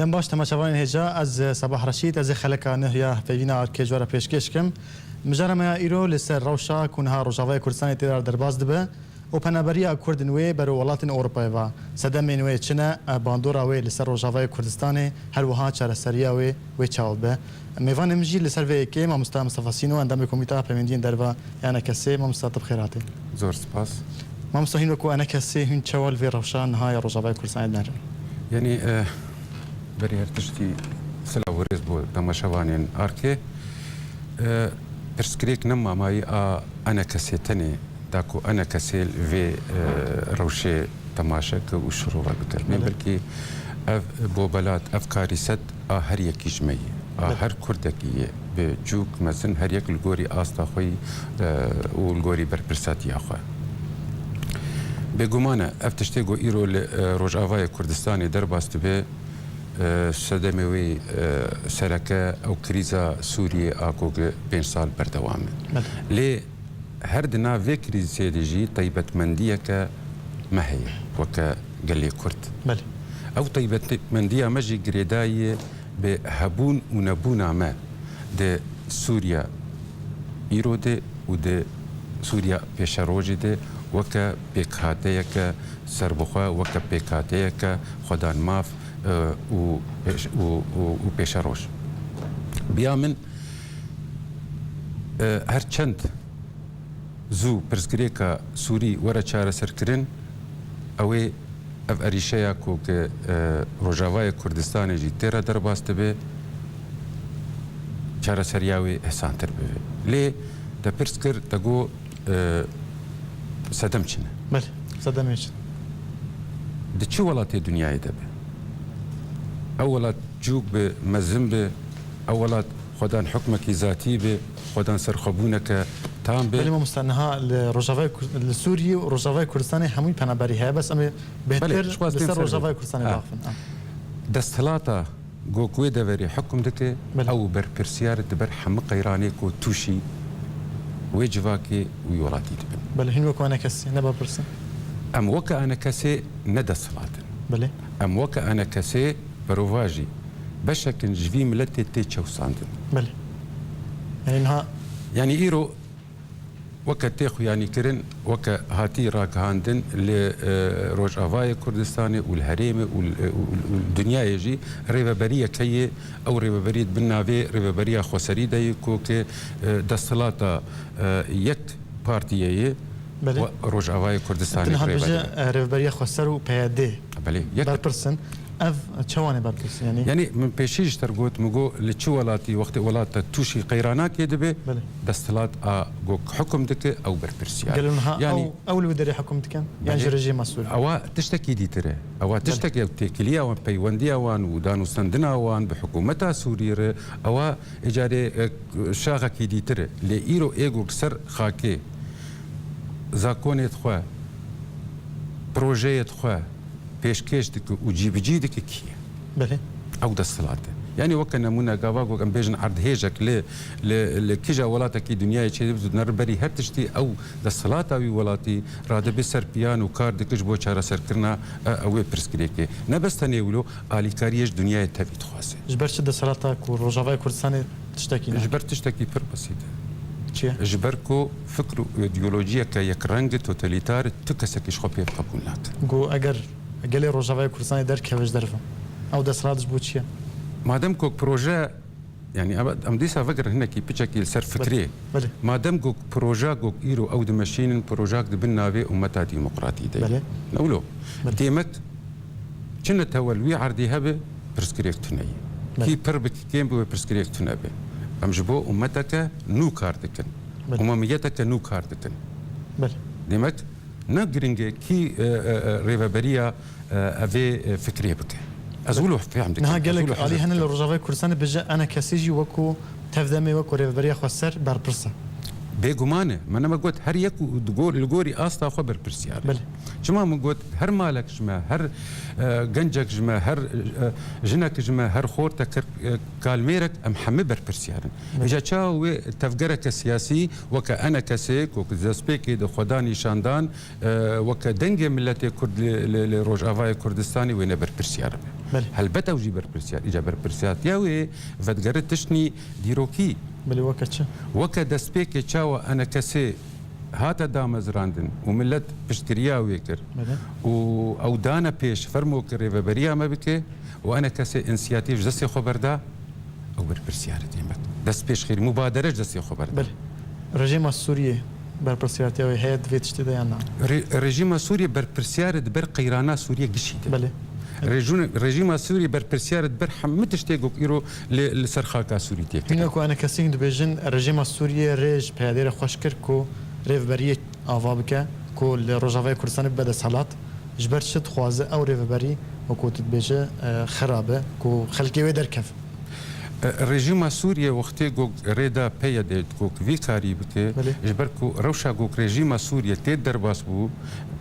دم باش تماشاوان هجا از صباح رشید از خلکا نهیا فینا کجوره پیشکش کم مجرم ایرو لسر روشا کنها روجاوای کردستان تیدار درباز دبه و پنابریا کردنوی بر ولاتن اروپای و صدم نوی چنه باندورا وی لسر روجاوای کردستان هر وها چر سریا وی چاول به میوان مجی لسر وی که ما مصطفی سینو اندام کمیته پمندین دروا یعنی کسی ما مصطفی بخیراتی زور سپاس ما مستحيل کو انا کسی هن چاول وی روشا نهای روجاوای کردستان نرم یعنی بری هرتشتی سلا ورز بود تماشاوانین آرکه پرسکریک نما مای انا کسی تنی داکو انا کسی وی روشه تماشا و شروع بکتر من بلکی بو بلاد افکاری ست هر یکی جمعی هر کردکی به جوک مزن هر یک الگوری آستا خوی و الگوری برپرساتی آخوا بگمانه افتشتی گو ایرو روجاوای کردستانی در باست به صدموی سرکه او کریزا سوریه آکوگ 5 سال بردوامه لی هر دنا وی کریزی دیجی طیبت مندیه که مهیه وکا گلی کرد او طیبت مندیه مجی گریدای به هبون و نبون ما ده سوریا ایرو ده و ده سوریا پیش روجی ده وکا پیکاته که سربخوا وکا پیکاته که خدان ماف و پیش روش بیا من هر چند زو پرسکریکا سوری ورا چاره سرکرین اوی اف اریشیا کو که روجاوای کردستان جی تیرا در باست به چاره سریاوی احسان تر به لی دا پرسکر تگو صدم چنه بله صدم چنه ده چه ولات دنیای ده به اولات جوک به مزم به اولات خدان حکمك ذاتي به خدان سرخبونك تام به بلی ما مستنها لروجاوای لسوریه و روجاوای کردستان همون پنابری های بس اما بهتر لسر روجاوای کردستان داخل دستلاتا گوکوی دوری حکم دکه او بر پرسیار دبر حمق ایرانی کو توشی و جواکی و یولاتی دبن بله هن وکو انا کسی نبا پرسن ام وکا انا کسی ندستلاتن بله ام وکا انا کسی برواجی بشكل جوي ملتي تيتشو ساندن بله يعني انها يعني ايرو وكا تيخو يعني كرن وكا هاتي راك هاندن لروج افاي كردستاني والهريمه والدنيا يجي ريبابريه كي او ريبابريه بالنافي ريبابريه خسريده يكوك دستلاتا يك بارتييه بله روج افاي كردستاني ريبابريه خسر و بيادي بله برسن اف چوانه برکس یعنی من پیشیش ترگوت مگو لچو ولاتی وقت ولات توشی قیرانا که دبه دستلات گو حکم دکه او برپرسیار قالوا يعني اول ودري حكم دكان يعني رجيم مسؤول او تشتكي دي ترى او تشتكي تكليا وان بيونديا وان ودانو سندنا وان بحكومتها سوريا او اجاري شاغه كي دي ترى لايرو ايغو سر خاكي زاكوني تخوا بروجي تخوا پیشکش دک و جیبجی دک کیه بله او دستلاته يعني وكنا منا قواقو كان بيجن عرض هيجك لكيجا ولاتا كي دنيا شيء بزود نربري هرتشتي او دستلاتا وي ولاتي راده بسر بيانو كار دكش بو چارا سر كرنا او برسكريكي نبستني ولو الي كاريج دنيا تبي تخاسه جبرت دستلاتا كو روجاوي كردستان تشتكي جبرت تشتكي بر بسيطه چیه؟ جبركو فكر ايديولوجيا كيك رنگ توتاليتار تكسكش خو بي قبول نات جو اگر قال روجاوي كردستان در كيفاش درفه او دستلاتش بو چیه؟ مادام كوك بروجا يعني ام ديسا فكر هنا كي بيتشكي سر فكري مادام كوك بروجا كوك ايرو او دمشين بروجا بالنافي امتا ديمقراطي دي نقولوا تيمك كنا تولوي عردي هبه برسكريك تني كي بربك كيم بو برسكريك تنبه ام جبو امتك نو كاردكن امميتك نو كاردكن ديمك نقرنج كي ريفابريا افي فكريه بك ازولو في عندك نها قال لك علي هنا الروجاوي كردستان بجا انا كسيجي وكو تفدمي وكو ريفابريا خسر بربرسا بيغمانه ما انا ما قلت هر يك تقول الغوري استا خبر برسيار بله جما ما قلت هر مالك جما هر جنجك جما هر جنك جما هر خورتك كالميرك ام حمبر برسيار اجا تشاو تفكرك السياسي وكأنا كسيك وكزاسبيكي دو خداني شاندان وكدنجي ملتي كرد لروج افاي كردستاني وين بر برسيار هەلبەتە وژی بەرپرسیار ئیجا بەرپرسیاتیاوێ ڤەدگەرت تشتنی دیرۆکی بەێ وەکە چ وەکە دەستپێکێ چاوە ئەنە کەسێ هاتە دامەزراندن و ملت پشتگیریا وێ کرد و ئەو دانە پێش فەرمۆکە ڕێڤەبەری ئەمە بکێ و ئەنە کەسێ ئینسیاتیڤ دەستی خۆبەردا ئەو بەرپرسیارە دێمەت دەست پێش خێری مبادرەش دەستی خۆبەردا ڕژێمە سووریە بەرپرسیارەتەوەی هەیە دوێت شتێ دەیاننا ڕێژیمە سووریە بەرپرسیارت بەر قەیرانە سووریە گشتە ڕێژیمە سووری بەرپرسیارت بەر هەموو تشتێک ئیرۆ لەسەر خاکا سووری تێک هینەکوانە کەسین دەبێژن ڕژێمە سووریە ڕێژ پیادێرە خۆش کرد و ڕێڤبەریە ئاوا بکە کۆ لە ڕۆژاوای کوردستانی بەدەسەڵات ji ber çi dixwaze ew rêveberî wekû tu dibêje xerabe ku xelkê wê derkev. Rejima Sûriye wextê got rêda peye dê got vî karî bike ji ber ku rewşa got rejima Sûriye tê derbas bû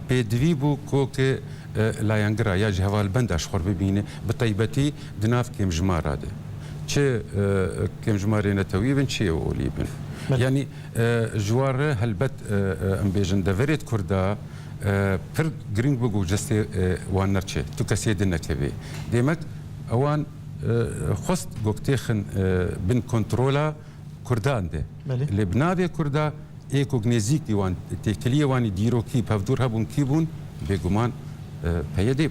pêdivî bû kokê layangira ya ji hevalbenda ji xwe bibîne bi taybetî di nav kêmjimara de çi kêmjimarê netewî bin çi olî bin yanî ji wan re helbet em bêjin deverêt Kurda pir giring bû got cestê wan nerçe tu kesê din nekevê demek ewan خست گوکتیخن بن کنترلا کردان ده لبناوی کردا ایکوگ نزیکی وان تکلیه وانی دیروکی پفدور هبون کی بون بگمان پیاده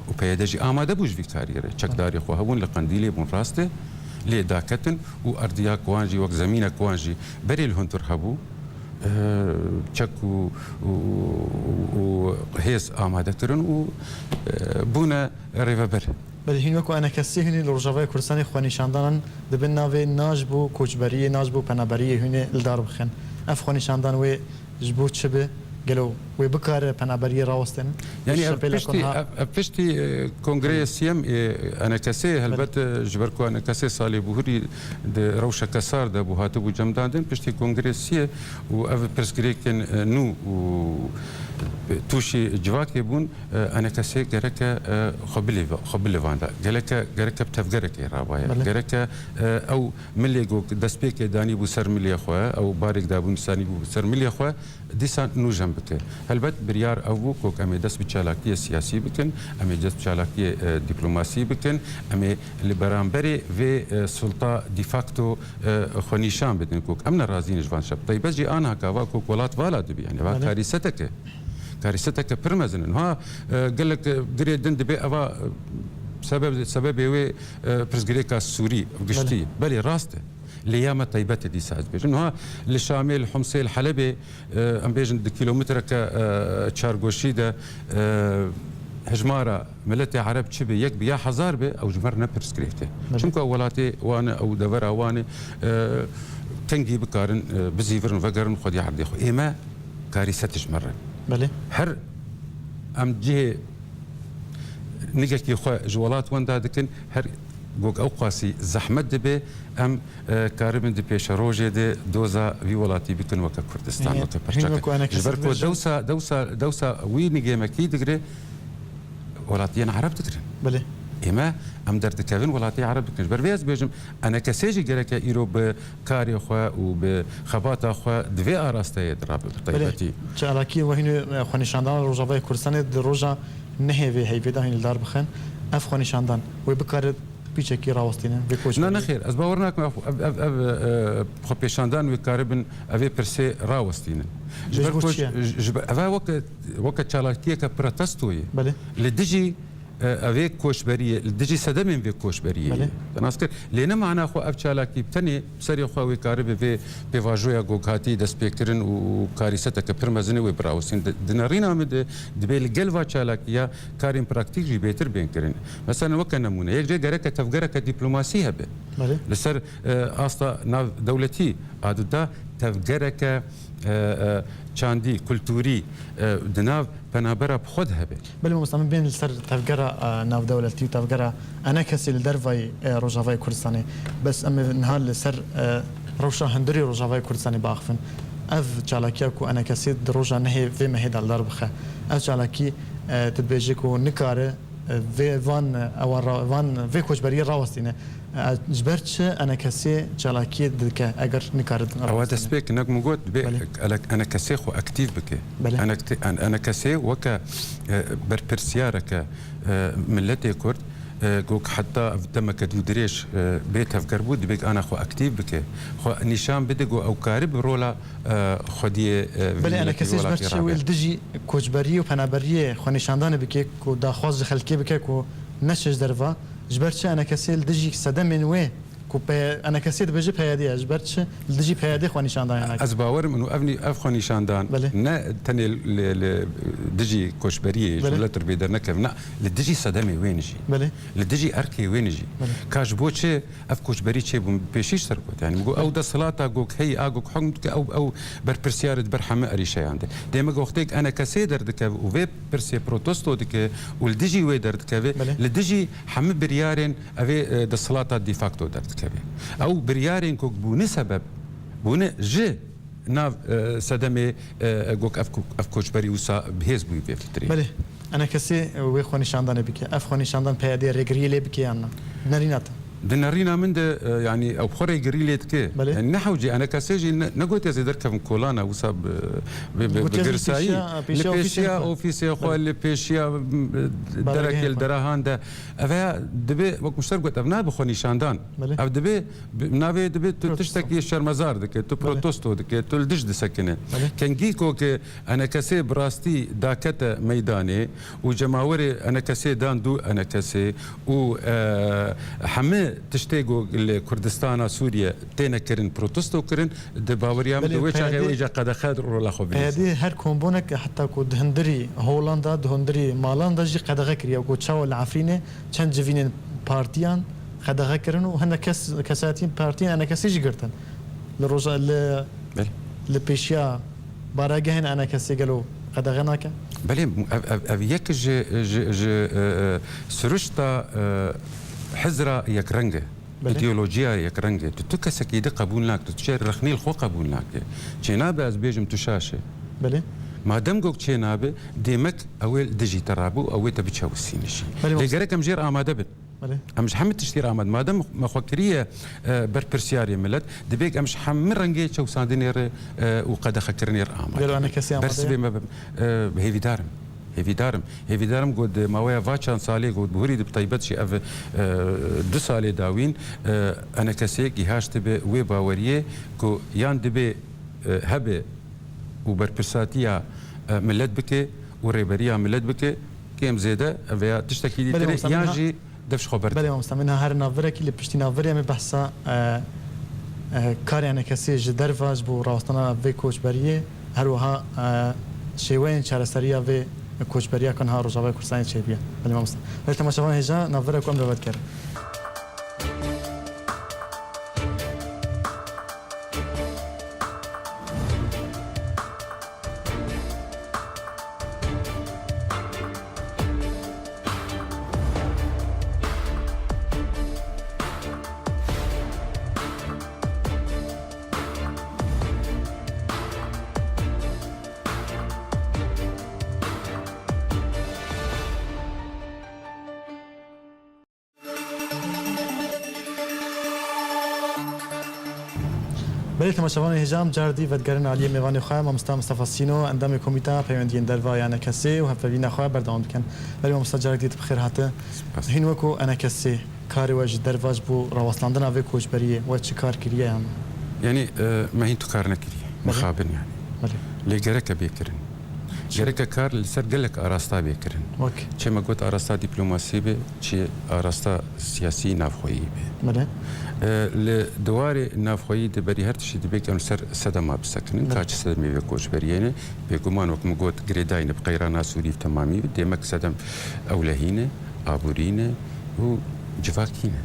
و پیاده جی آماده بوش ویکاریره چکداری خو هبون لقندیلی بون راسته لی داکتن و اردیا کوانجی وک زمین کوانجی بری الهنتر هبو چک و هیز آماده کرن و بونه ریوبر بەێ هینوەکو ئەنە کەسی هێنی لە ڕۆژاوای کوردستانی خۆنیشاندانان دەبن ناوێ ناژ بوو کۆچبەریە ناژ بوو پەنابەریە هێنێ لەدار بخێن ئەف خۆنیشاندان وێ ji بۆ چ بێ گەلو وێ بکارە پەنابەریە ڕاوەستێن پشتی کۆنگرەیە سیەم ئەنە کەسێ هەلبەت ji ber ku ئەنە کەسێ ساڵی بوهوری ڕەوشەکە سار دەبوو هاتبوو جەمداندن پشتی کۆنگرێ سیە و ئەv pirsgirêkên nû û تووشی جوواکێ بوون ئەنە کەسێک گەرەکە خۆ بلێواندا گەرەکە تەفگەرەکەی ڕاوایە گەرەکە ئەو ملێ دەستپێکێ دانی بوو سەر ملیە خۆە ئەو بارێکدا بوون سانی بوو سەر ملیە خۆە دیسان نوژەم بکە هەلبەت بریار ئەو بوو کۆک ئەمێ دەست بە چالاکیە سیاسی بکەن ئەمێ دەست چالاکیە دیپلۆماسی بکەن ئەمێ لە بەرامبەرێ vê سولتا دیفاکتۆ خۆنیشان بدن کۆک ئەم نەڕازی نژوان شەب تایبەتجی ئان هاکاوا کۆک وڵات والا دەبی یعنی وا کاریسەتەکە کاریسەتەکە پڕ مەزنن ها gelek dirê din dibe eva sebebê wê pirsgirêka Sûrî giştî belê rast e lêyama taybetê dîsa ez bêjin ha li Şamê li Humsê li Helebê em bêjin di kîlometreke çargoşî de hejmara miletê Ereb çi bê yek bi ya hezar bê ew ji ber ne pirsgirêk te çimku welatê wan e ew devera wan e tengî bikarin bizîvirin vegerin xwedî herdê xwe ême karîset ji me re هەر ئەم جێ نگەکی خۆ ji welat wenda dikin her gog ew qasî zehmet dibe em karibin di pêşa rojê de doza vî welatî bikin weke Kurdistan weke perçek ji ber ku dewsa wî nigêmekî digire welatiyên Ereb dikirin ئێمە ئەم دەردەکەون وڵاتی عرب بکەن بەر vêz bêjim ئەنە کەسێژی گەرەکە ئیرۆ bi karê xwe û bi xebata xwe divê arasteyê dirabe bi taybetî çalakiye wehînê xwenîşandan Rojavayê Kurdistanê di roja nehêvê heyvêda hîn li dar bixin ev xwenîşandan wê bikare pîçekî rawestînin vê koç nexêr ez bawer nakim ev xwepêşandan wê karibin evê pirsê rawestînin ev weke çalakiyeke protestoyê li dijî ئەوێ کۆچبەریە دژی سەدەمێن vê کۆچبەریە ناسکرد لێنە معنا خۆ ئەف چالاکی بتەنێ سەری خواوی کارە بێ پێواژۆیە گۆکاتی دەستپێکردن و کاریسەتەکە پڕ مەزنە وێ براوسین دنەڕینامە دەبێ لەگەلوا چالاکیە کارین پراکتیکژی بێتر بێنکردن مەسەن وەکە نمونە یەک جێ گەرەکە تەفگەرەکە دیپلۆماسی هەبێ لەسەر ئاستا ناو دەوڵەتی ئاددا تەفگەرەکە چاندی کولتوری دناو پەنابەرە بخۆت هەبێ بەێ مستەمە بێن سەر تەفگەرە ناودەوڵەتی و تەفگەرە ئەنە کەسی لە دەرڤای ڕۆژاوای کوردستانی بەس ئەمە نها لەسەر ڕەوشە هەندری ڕۆژاوای کوردستانی باخفن ئەف چالاکیە و ئەنە کەسی ڕۆژە نهێ vê mehêda dar bixe ev çalakî dibêje ku nikare van vê koçberiyê rawestîne ji ber çi ئەنە کەسێ چالاکیە dike eger nikaridin ئەوە دەستپێک نەکم got ئەنە کەسێ خۆ ئەکتیڤ بکێ ئەنە کەسێ وەکە بەرپرسیارەکە ملەتێ کورد گوک حتی دم کدو دریش بیت افکار بود بیک آن خو اکتیو بکه خو نشان بده گو او کاری برولا خودی بله انا کسیش برچه ویل دجی کوچبری و پنابری خو نشاندان بکه کو داخواز خلکی بکه کو نشج دروا جبرچه انا کسیل دجی صدمن و انا كسيت بجي بهادي اجبرتش لدجي بهادي خو نشاندان هناك از باور منو افني افخو نشاندان نا تاني لدجي كوشبريه جلتر بيدر نكم لدجي صدمي وينجي لدجي اركي وينجي كاش بوتشي اف كوشبري تشي بيشيش سركوت يعني او ده صلاتا جوك هي اجوك حكمتك او بربرسيار برحمه اري شي عندي ديما قلتك انا كسيدر دك وفي برسي بروتوستو دك ولدجي ويدر دك لدجي حم بريارين افي ده صلاتا دي فاكتو دك او بريارين كوك بوني سبب بوني جي ناف صدمه جوك افكوش بري وسا بهز بوي بيفتري بله انا كسي ويخوني شاندان بك افخوني شاندان بيادي ريغريلي بك انا نرينات دنارينا من ده يعني او بخوري جريليت كي يعني نحوجي انا كاسيجي نقول يا زيدر كم كولانا وصاب بجرساي لبيشيا اوفيسيا خو لبيشيا درك الدراهان ده افا دبي وقت مشترك قلت ابنا بخوني شاندان اف دبي نافي دبي تشتكي الشرمزار دك تو بروتوستو دك تو الدج دسكنه كان جيكو انا كاسي براستي داكته ميداني وجماوري انا كاسي دان دو انا كاسي و حمي تشتيقوا لكردستان سوريا تينا كرن بروتستو كرن دباوريام دويتش اجا قد خادر ولا خو هذه هر كومبونك حتى كو دهندري هولندا دهندري مالندا جي قد غكريا كو تشاو العفرينه كان جفين بارتيان قد غكرن وهنا كساتين بارتيان انا كسيج قرتن لروجا لبيشيا باراجهن انا كسي قالوا قد غناك بلي افيك ج سرشتا حزرة يكرنجة ايديولوجيا يكرنجة تتكس اكيد قبول لك تشير رخني الخو قبول لك تشينابه از بيجم تشاشه بله ما دام قوك تشينابه ديمك اول ديجي ترابو او تبتشاو السينشي لقرك امجير اماده بت امش حمد تشتير اماد ما دام مخكريه بربرسياري ملت دبيك امش حمر رنجي تشو ساندينير وقد خكرنير اماد قالوا انا كسي بس هيفي دارم هيفي دارم قد ماويا فاتشان صالي قد بهوري بطيبت شي اف دو صالي داوين انا كسيك يهاش تبي وي باوريه كو يان دبي هبه وبربرساتيا ملت بكي وريبريا ملت بكي كيم زيده افيا تشتكي لي تري ياجي دفش خبرت بله مستمنها هر نافرك اللي بشتينا فريا من بحثا كاري انا كسي جدرفاج بو راستنا في كوچ بريه هر وها شيوين شارستريا في كوچ بريه كان ها رجاوي كرسان شيبيه بله مستمن بله تماشاوان هجا نافرك ام دبت كر بله تماشاوان هجام جاردی ودگرن علی میوانی خواه مصطفی سینو اندام کمیته پیوندین دروا یعنی کسی و هفوینا خواه بردام بکن بله مصطفی جاردی بخیر هاته هین وکو انا کسی کاری وجه درواج بو راوسلاندن اوی کوچ بریه و چه کار کریه يعني ما هي تكار نكري مخابن يعني لي جرك بيكرن جرك كار لسر قالك اراستا بيكرن اوكي شي ما قلت اراستا دبلوماسي بي شي اراستا سياسي نافخوي بي لدواري نافخوي دبري هرتشي دبيك ان سر سدما بسكن كاش سدمي بكوش بريانه بيكمان وكم قلت جريداين بقيرانا سوري تمامي ديمك سدم اولهينه ابورينه وجفاكينه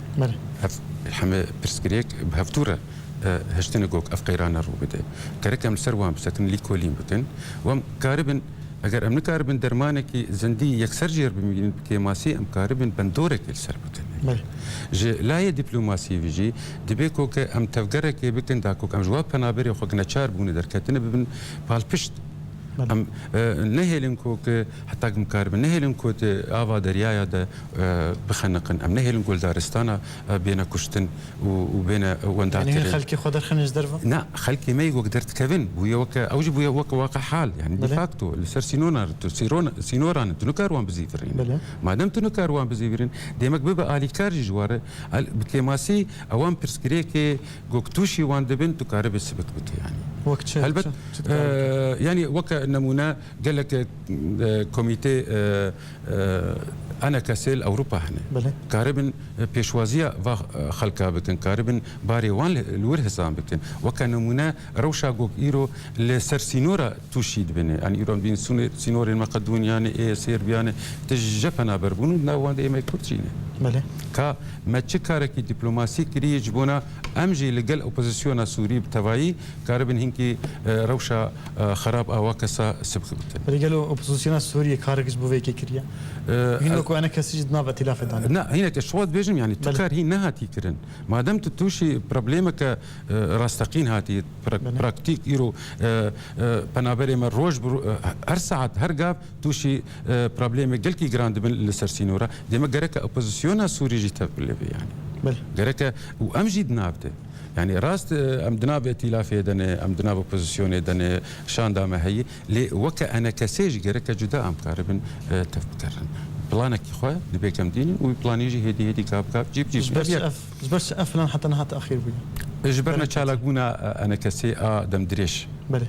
الحما برسكريك بهفتوره هشتن جوك أفقيرانا روبده كركم سروان بسكن لي كولين بكن وام كاربن اگر امن كاربن درمانك زندي يكسر جير بمين بكيماسي ام كاربن بندورك السر بكن ج لا دبلوماسي فيجي دبيكو ك ام تفجرك بكن داكو ام جواب بنابري خو نچار بون دركتن بن بالبشت ام نهلن كوك حتى مكارب نهلن كوت افا دريايا ده بخنقن ام نهلن كول دارستانا بين كشتن وبين وندات يعني خلكي خدر خنج درفا لا خلكي ما يقدرت كفن ويا وك اوجب ويا وك واقع حال يعني دي فاكتو السر سينوران تنكروان بزيفرين ما دام تنكروان بزيفرين ديمك بيبقى الي كارج جوار بكيماسي اوان برسكريكي جوكتوشي وان دبن تكارب السبك بك يعني وقت هلبت يعني وك نمونه قال لك كوميتي انا كسيل اوروبا هنا كاربن بيشوازيا خلقا بكن كاربن باري وان الورهسام بكن وكان نمونه روشا جوك ايرو لسر سينورا توشيد بني يعني ايرو بين سينور المقدونيان اي سيربيان تجفنا بربون وان دي ما كوتشينه بله كا ما تشكاركي دبلوماسي كري يجبونا امجي لقل اوبوزيسيون سوري بتواي كاربن هنكي روشا خراب اواكسا سبك بكن رجالو اوبوزيسيون سوريا كاركس بوفيكي كريا هناكو انا كسجد نافا ائتلاف دان لا هنا كشوات بيجم يعني تكار هي نهاتي كرن ما دام تتوشي بروبليمك راستقين هاتي براكتيك ايرو بنابري من روج هر ساعه هر قاب توشي بروبليمك قلكي جراند من لسرسينورا ديما قرك اوبوزيسيون سوري جيت يعني بل قرك وامجي دنابته يعني راست ام دناب ائتلافي دنه ام دناب اوبوزيسيون دنه شان دام هي لي وك انا كسيج قرك جدا ام قاربن تفكرن بلانك خويا دبي كم ديني وبلانيجي هدي كاب جيب جبرش افلان حتى نهات اخير بيا جبرنا تشالاقونا انا كسي دم دريش بله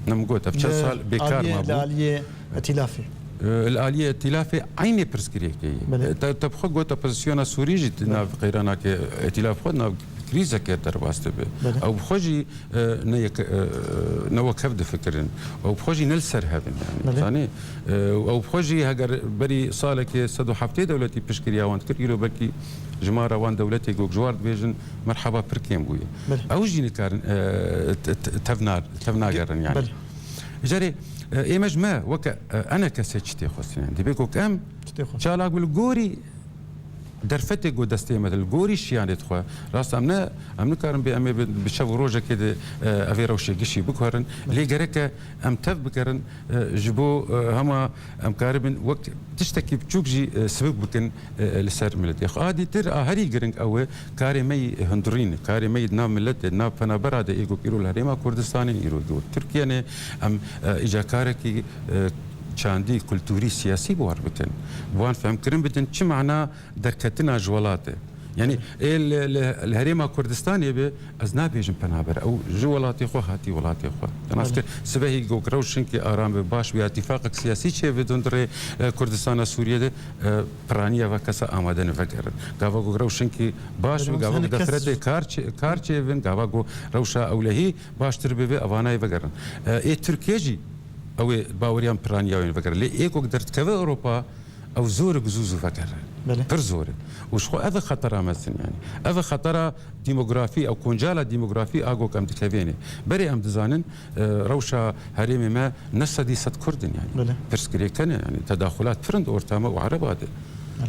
نمقوت في صال بكار ما بو الاليه ائتلافي الاليه ائتلافي عيني برسكريكي تبخو قوت اوبوزيسيون سوري جت ناف غيرنا ائتلاف خدنا كريزه كتر واسطه او بخوجي نو كفد فكرن او بخوجي نلسر هبن يعني ثاني او بخوجي هاجر بري صالك صدو حفتي دولتي بشكريا وانت كيلو بكي جماره وان دولتي جوك جوار بيجن مرحبا بركيم بويا او جيني كارن تفنا قرن يعني جري ايمج ما وك انا كسيتشتي خصني دي بيكو كام شالاق بالغوري درفتي جو دستي مثل الجوري يعني تخوا راس امنا كارن بي امي بشاف روجا كده افي روشي قشي بكرن لي جرك ام تف بكرن جبو هما ام كاربن وقت تشتكي بتشوكجي سبب بكن لسر ملت يا ادي تر هري جرنك او كاري مي هندرين كاري مي نام ملت نام فنا براد ايجو كيرو الهريما كردستاني ايرو تركيا ام اجا كاركي چاندی کلتوری سیاسی بوار بکن بوان فهم کرن بدن چه معنا درکتنا جوالاته يعني الهريمة كردستاني به از نابيجن بنابر او جوالاتي خو هاتي ولاتي خو تناس سبهي جو كروشن كي ارام باش بي اتفاق سياسي چه بدون در كردستان سوريا ده برانيا وكسا آمدن فكر غاوا جو كروشن كي باش غاوا دفرت كارچ ون غاوا جو روشا اولهي باش تربي اواناي وگرن اي تركيجي او باوريان برانيا وين فكر لي ايكو قدرت كذا اوروبا او زور جزوزو فكر بر زور وشخو هذا خطر مثلا يعني هذا خطر ديموغرافي او كونجالا ديموغرافي اغو كم تكفيني بري ام دزانن روشا هريمي ما نسدي صد كردن يعني برسكري كان يعني تداخلات فرند اورتاما وعربات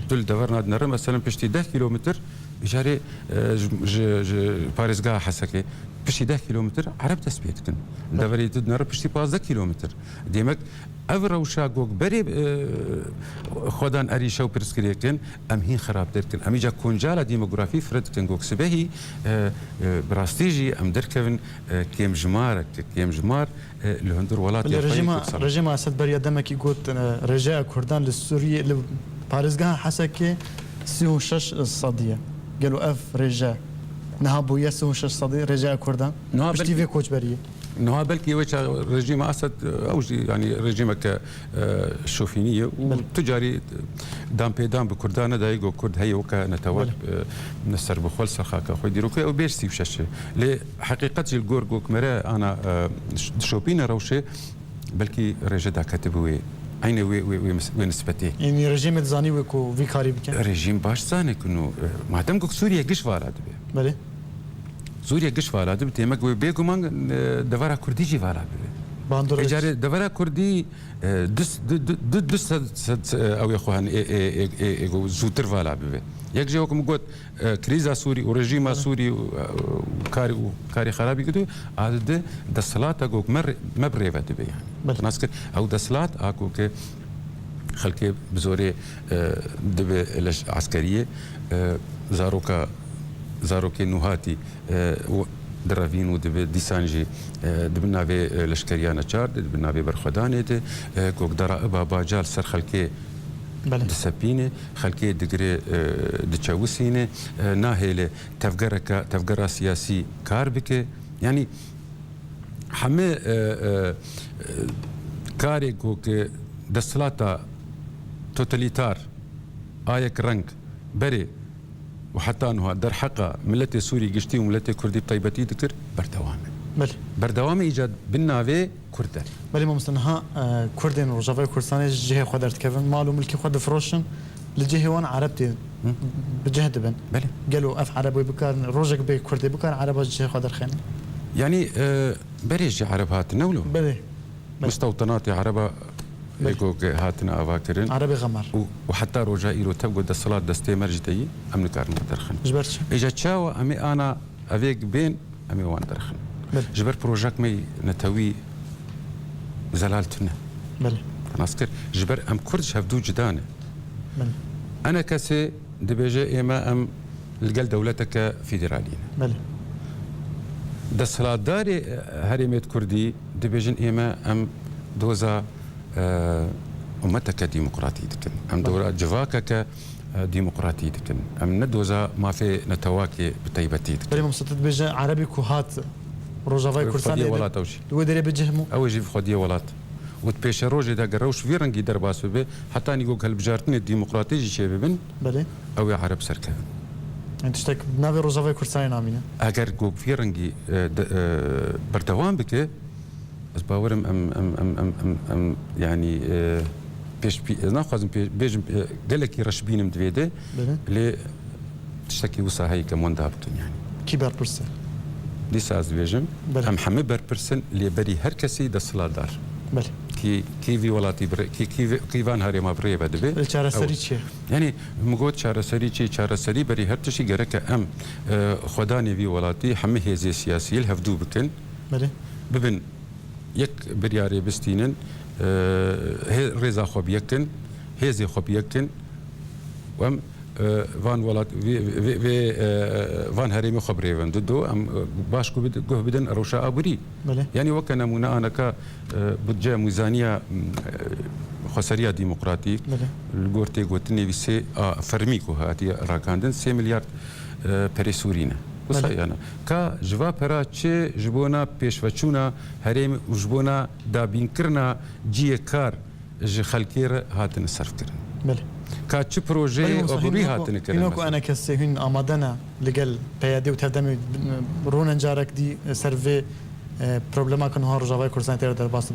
دول دورنا نرى مثلا بشتي 10 كيلومتر جاري باريس غا حسكي بشتي 10 كيلومتر عرب تسبيتكن دوري نرى بشتي 15 كيلومتر ديمك أفرو شاقوك بري خدان أريشة وبرسكريكن أم هين خراب دركن أم يجا كونجالا ديموغرافي فردكن جوك سبهي براستيجي أم دركن كيم جمار لهندور ولاتي رجيم أسد بريا دمك يقول رجاء كردان للسورية بارزقها حسكي 36 الصدية قالوا اف رجاء نهابو يسو 6 صدية رجاء كردان بشتي في كوتش بريه نها بلكي وجه رجيم اسد اوجي يعني رجيمك الشوفينيه وتجاري دام بيدام بكردانه دايغو كرد هي وكا نتوال نسر بخول سخاكا خو يديروا كي وبيرسي بشاشه لحقيقه الجورغوك مرا انا شوبين روشي بلكي رجدا كاتبوي عيني وي نسبتي يعني رجيم تزاني وكو في كاري بك رجيم باش زانك انه ما دام سوريا قش فالاد بله سوريا قش فالاد بتيمك وبيكو مان دفرا كردي جي فالاد باندور اجاري دفرا كردي دس او يا اخوان زوتر فالاد یک جه وکم گوت کریزا سوری و رژیم سوری و کاری خرابی کدو عادت دستلات اگو مبره و دبی یعنی ناس که او دستلات اگو که خلقی بزوری دبی لش عسکریه زاروکی نوهاتی دراوین و دبی دیسانجی دبی ناوی لشکریانه چار دبی ناوی برخدانه ده گوک درا ابا باجال سر خلقی دسپینه خلقی دگری دچاوسینه ناهیله تفجر سیاسی کار بکه یعنی همه کاری گوک دستلاتا توتاليتار آيك رنگ بري وحتى انه در حقا ملتي سوري قشتي وملتي كردي بطيبتي ذكر بردوامه بله بردوامه ايجاد بالنافي كردر بله ما مستنها كردين ورجافي كردستاني جهه خدرت كيفن مالو ملكي خد فروشن لجهه وان عربتي بجهه دبن بله قالوا اف عربي بكان روجك بي كردي بكان عرب جهه خدر خين يعني بريج عرب هات نولو بله مستوطنات عربه يقول هاتنا أفاكرين عربي غمر وحتى رجائي لو تبقى الصلاة دستي مرجتي أمن كارن درخن جبرت إجا تشاو أمي أنا أفيك بين أمي وان درخن جبر بروجاك مي نتوي زلالتنا بله أنا أذكر جبر أم كردش هفدو جدانة بله أنا كسي دبيجا إما أم لقال دولتك فيدراليين بله دستلات داري هرمت كردي دبيجن إما أم دوزا أمتك ديمقراطية دكن أم دورة جواكك ديمقراطية دكن أم ندوزا ما في نتواكي بطيبتي دكن بلي ممسطت بيجا عربي كوهات روجافاي كردستاني ولا توشي لو ديري بجهمو أو يجي في خدية ولات وتبيش روجي دا قروش في رنجي درباسو به حتى نيقول هالبجارتني الديمقراطية جي شي ببن بلي أو يا عرب سركبن انت تشتك نافي روجافاي كردستاني نامينه أجر جوب في رنجي بردوام بك بس باورم ام يعني بيش ناخذ بيج قالك يرشبين مدفيده اللي تشتكي وصا هي كمان دابتون يعني كبار برسن دي ساز فيجن ام حمد بر برسن اللي بري هر كسي د صلادار بله كي في ولاتي كي فان هاري ما بري بدبي الچارەسەری چیه يعني مگوت چارەسەری بري هر تشي گرك ام خداني في ولاتي حمه هي سياسي الهفدو بكن بله ببن يك برياري بستينن رضا خوب يكن هزي خوب يكن وام فان ولات في فان هريمي خبريفن ددو ام باشكو جه بدن روشا ابري يعني وكان منا انا ك بودجه ميزانيه خسريه ديمقراطيك الجورتي قوتني بسي فرميكو هاتي راكاندن 3 مليار بريسورينا وصحيحنا كا جوا برا تشي جبونا بيشوچونا هريم وجبونا دابين كرنا جي كار ج خلكير هاتن صرف كرن بله كا تشي بروجي ابوري هاتن كرن انكو انا كسهن امادنا لقل بيادي وتدمي رونن جارك دي سيرفي بروبلما كانوا رجاوي كردستان تر درباس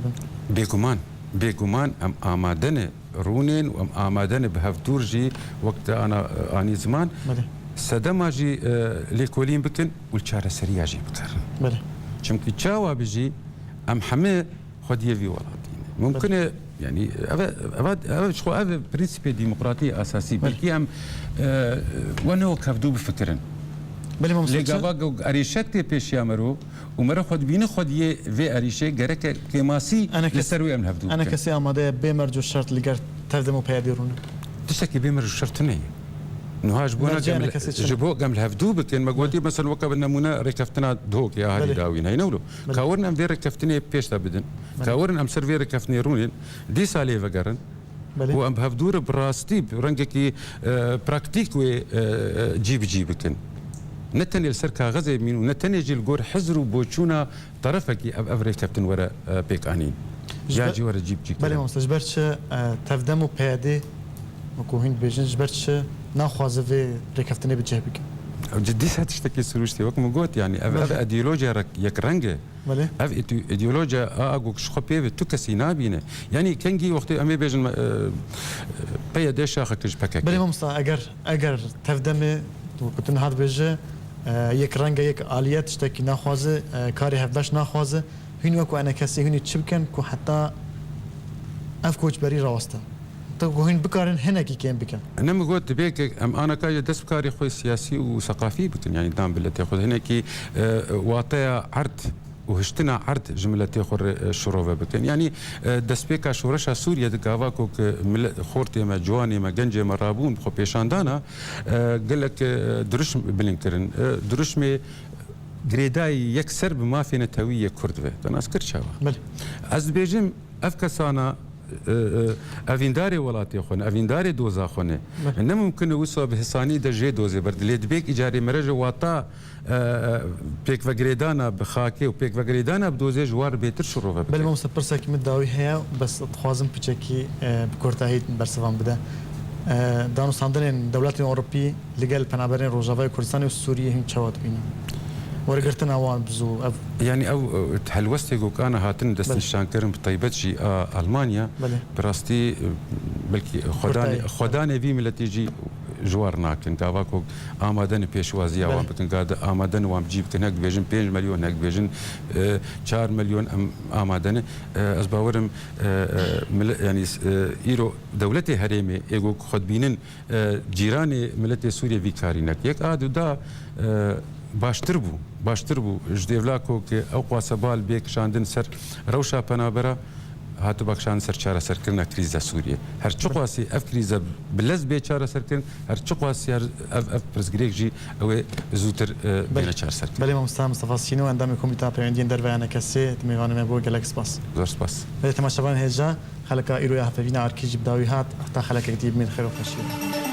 بيكمان ام امادنه رونن وام امادنه بهفتورجي وقت انا اني زمان سدما جي ليكولين بكن والشارع سريع جي بكر بله چمكي تشاوا بيجي ام حمي خديه في ولاتين ممكن يعني ابد شو هذا برينسيبي ديمقراطيه اساسي بلكي ام وانا كفدو بفكرن بله ممسك لقابا اريشت بيش يامرو ومره خد بين خديه في اريشه غرك كيماسي لسروي ام هفدو انا كسي اماده بمرجو الشرط اللي قرت تردمو بياديرون تشكي بمرجو الشرط ني نهاج بونا جبو قبل هفدو بكن مقودي مثلا وقب النمونه ركفتنا دوك يا هادي داوين هي نولو كاورنا ام في ركفتني بيش بدن كاورنا ام سيرفي ركفتني رونين دي سالي فقرن وام هفدور براستي رنجكي براكتيك وي جيب بكن نتني السركا غزي من نتني جي الجور حزروا بوچونا طرفك افري كابتن ورا بيك انين جاجي ورا جيب بله مستجبرش تفدمو بيادي وكوهين بيجن جبرش ناخذ في ركفتني بجهبك جدي هتشتكي سروشتي وكم قلت يعني اف ايديولوجيا يك رنجه اف ايديولوجيا اقوك شخبيه تكسي نابينه يعني كنجي وقت امي بيجن بيا ديشا خكج بكك بلي ممسا اگر تفدمي كنت هاد بيجي يك رنجه يك اليات تشتكي ناخذ كاري هفداش ناخذ هين وكو انا كسي هين تشبكن كو حتى اف كوچ بري راوستا تقولين بكارن هنا كي كان بكم انما قلت بيك انا كاي دس بكاري خوي سياسي وثقافي بكن يعني دام بلتي خذ هنا كي واطيا عرض وهشتنا عرض جملة خور الشروفة بكن يعني دسبيكا شورشا سوريا دكافاكو خورتي ما جواني ما جنجي ما رابون بخو بيشاندانا قال لك درش بلينكرن درش مي جريداي يكسر بما في نتوية كردوة أنا أذكر شوا از بيجم أفكسانا أفينداري ولاتي خونه أفينداري دوزا خونه إنما ممكن وصل بحساني دجى دوزة برد ليدبيك إجاري مرجع واطا بيك فجريدانا بخاكي وبيك فجريدانا بدوزة جوار بيتر شروفه بل ما مستبرسك مداوي هي بس تخوازم بتشكي بكورتاهيت برسفان بده دانو ساندرين دولات أوروبية لقال بنابرين روجافاي كردستاني والسورية هم شوات بينهم ورقرتنا وان بزو يعني او تحلوستي قوك انا هاتن دست شانكرم بطيبتجي المانيا براستي بلكي خداني في ملتي جي جوارنا كن كافاكو آمادن پیشوازی وام بکن قاد آمادن وام جیب کن هک بیجن 5 مليون هک بیجن 4 مليون آمادن از باورم يعني ایرو دولتي هرمي ایگو خود بینن جیران ملت سوریه ویکارینک یک آدو دا باشتر بو جدیولاکو که او قاسبال بیک شاندن سر روشا پنابرا هاتو بخشان سر چاره سر کرنا کریزا سوریه هر چقواسی اف کریزا بلز به چاره سر کرن هر چقواسی هر اف پرزگریک جی او زوتر بین چاره سر بله مصطفى سینو اندام کمیته پرندین در بیان کسی میوانه مبو گلکس باس درس بله تماشاوان هجا خلقا ایرو یا هفوینا ارکیج بداوی هات حتی خلقا کتیب من خیر و خوشی